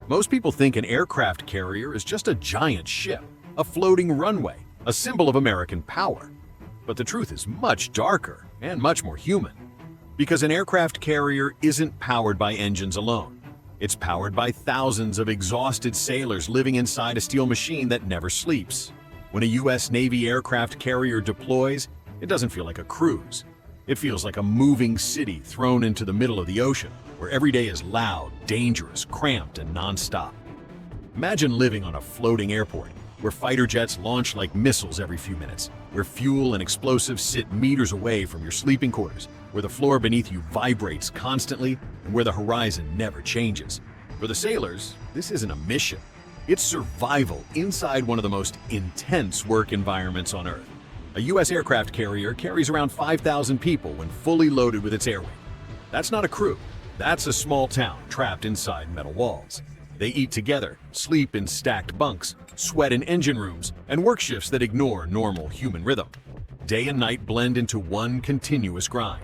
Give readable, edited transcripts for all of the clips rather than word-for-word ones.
Most people think an aircraft carrier is just a giant ship, a floating runway, a symbol of American power. But the truth is much darker and much more human. Because an aircraft carrier isn't powered by engines alone. It's powered by thousands of exhausted sailors living inside a steel machine that never sleeps. When a U.S. Navy aircraft carrier deploys, it doesn't feel like a cruise. It feels like a moving city thrown into the middle of the ocean, where every day is loud, dangerous, cramped, and nonstop. Imagine living on a floating airport, where fighter jets launch like missiles every few minutes, where fuel and explosives sit meters away from your sleeping quarters, where the floor beneath you vibrates constantly, and where the horizon never changes. For the sailors, this isn't a mission. It's survival inside one of the most intense work environments on Earth. A U.S. aircraft carrier carries around 5,000 people when fully loaded with its air wing. That's not a crew. That's a small town trapped inside metal walls. They eat together, sleep in stacked bunks, sweat in engine rooms, and work shifts that ignore normal human rhythm. Day and night blend into one continuous grind.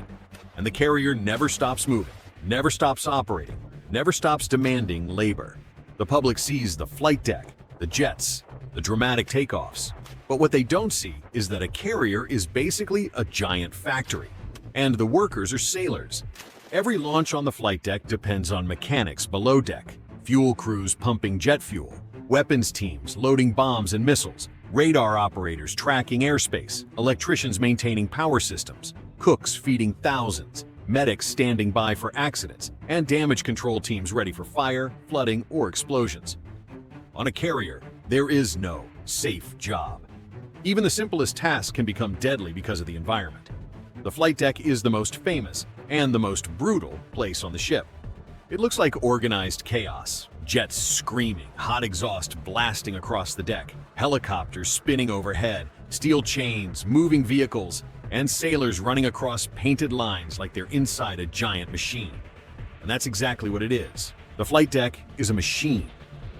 And the carrier never stops moving, never stops operating, never stops demanding labor. The public sees the flight deck, the jets, the dramatic takeoffs. But what they don't see is that a carrier is basically a giant factory, and the workers are sailors. Every launch on the flight deck depends on mechanics below deck, fuel crews pumping jet fuel, weapons teams loading bombs and missiles, radar operators tracking airspace, electricians maintaining power systems, cooks feeding thousands, medics standing by for accidents, and damage control teams ready for fire, flooding, or explosions. On a carrier, there is no safe job. Even the simplest tasks can become deadly because of the environment. The flight deck is the most famous and the most brutal place on the ship. It looks like organized chaos. Jets screaming, hot exhaust blasting across the deck, helicopters spinning overhead, steel chains, moving vehicles, and sailors running across painted lines like they're inside a giant machine. And that's exactly what it is. The flight deck is a machine.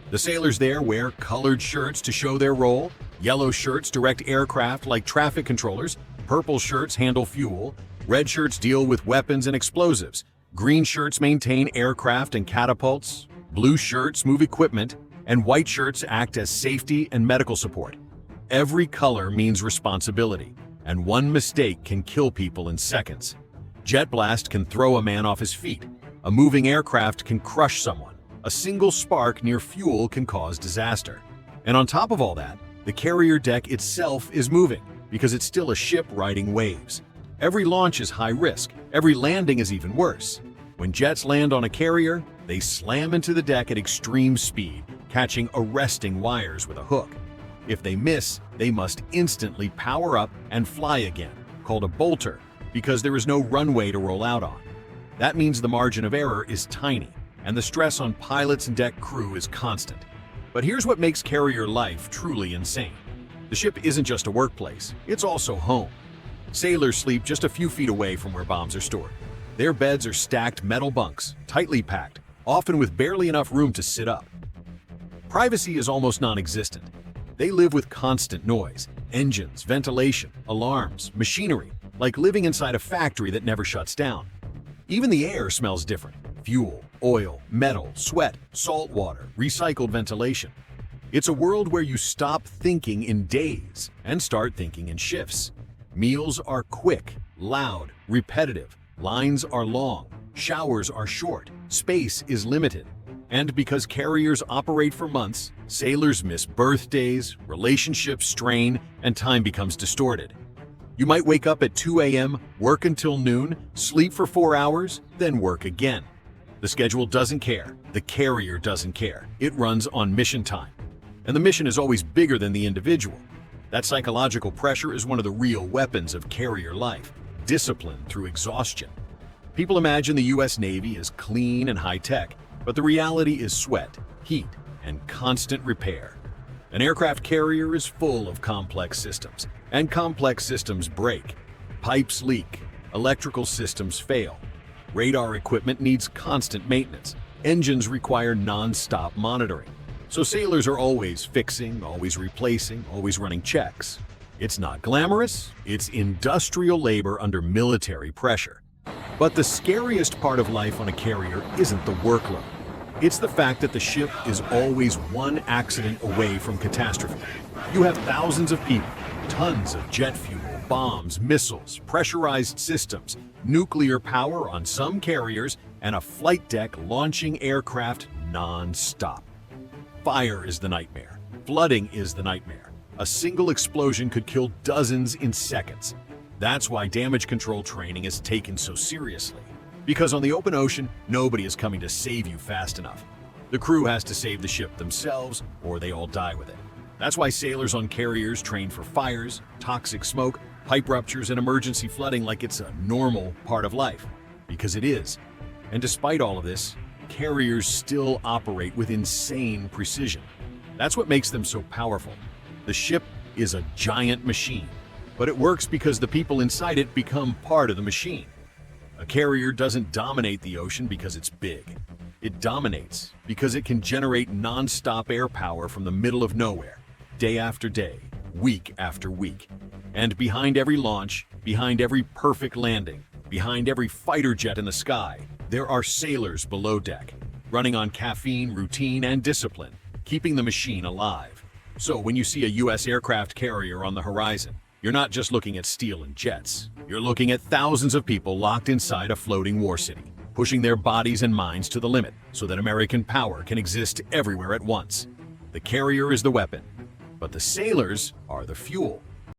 The sailors there wear colored shirts to show their role. Yellow shirts direct aircraft like traffic controllers. Purple shirts handle fuel. Red shirts deal with weapons and explosives. Green shirts maintain aircraft and catapults. Blue shirts move equipment. And white shirts act as safety and medical support. Every color means responsibility, and one mistake can kill people in seconds. Jet blast can throw a man off his feet. A moving aircraft can crush someone. A single spark near fuel can cause disaster. And on top of all that, the carrier deck itself is moving because it's still a ship riding waves. Every launch is high risk. Every landing is even worse. When jets land on a carrier, they slam into the deck at extreme speed, catching arresting wires with a hook. If they miss, they must instantly power up and fly again, called a bolter, because there is no runway to roll out on. That means the margin of error is tiny, and the stress on pilots and deck crew is constant. But here's what makes carrier life truly insane. The ship isn't just a workplace, it's also home. Sailors sleep just a few feet away from where bombs are stored. Their beds are stacked metal bunks, tightly packed, often with barely enough room to sit up. Privacy is almost non-existent. They live with constant noise, engines, ventilation, alarms, machinery, like living inside a factory that never shuts down. Even the air smells different. Fuel, oil, metal, sweat, salt water, recycled ventilation. It's a world where you stop thinking in days and start thinking in shifts. Meals are quick, loud, repetitive. Lines are long, showers are short, space is limited. And because carriers operate for months, sailors miss birthdays, relationships strain, and time becomes distorted. You might wake up at 2 a.m., work until noon, sleep for 4 hours, then work again. The schedule doesn't care. The carrier doesn't care. It runs on mission time. And the mission is always bigger than the individual. That psychological pressure is one of the real weapons of carrier life. Discipline through exhaustion. People imagine the U.S. Navy as clean and high-tech, but the reality is sweat, heat, and constant repair. An aircraft carrier is full of complex systems, and complex systems break. Pipes leak, electrical systems fail. Radar equipment needs constant maintenance. Engines require non-stop monitoring. So sailors are always fixing, always replacing, always running checks. It's not glamorous, it's industrial labor under military pressure. But the scariest part of life on a carrier isn't the workload. It's the fact that the ship is always one accident away from catastrophe. You have thousands of people, tons of jet fuel, bombs, missiles, pressurized systems, nuclear power on some carriers, and a flight deck launching aircraft non-stop. Fire is the nightmare. Flooding is the nightmare. A single explosion could kill dozens in seconds. That's why damage control training is taken so seriously. Because on the open ocean, nobody is coming to save you fast enough. The crew has to save the ship themselves, or they all die with it. That's why sailors on carriers train for fires, toxic smoke, pipe ruptures, and emergency flooding like it's a normal part of life. Because it is. And despite all of this, carriers still operate with insane precision. That's what makes them so powerful. The ship is a giant machine, but it works because the people inside it become part of the machine. A carrier doesn't dominate the ocean because it's big. It dominates because it can generate non-stop air power from the middle of nowhere, day after day, week after week. And behind every launch, behind every perfect landing, behind every fighter jet in the sky, there are sailors below deck, running on caffeine, routine, and discipline, keeping the machine alive. So when you see a U.S. aircraft carrier on the horizon, you're not just looking at steel and jets. You're looking at thousands of people locked inside a floating war city, pushing their bodies and minds to the limit so that American power can exist everywhere at once. The carrier is the weapon, but the sailors are the fuel.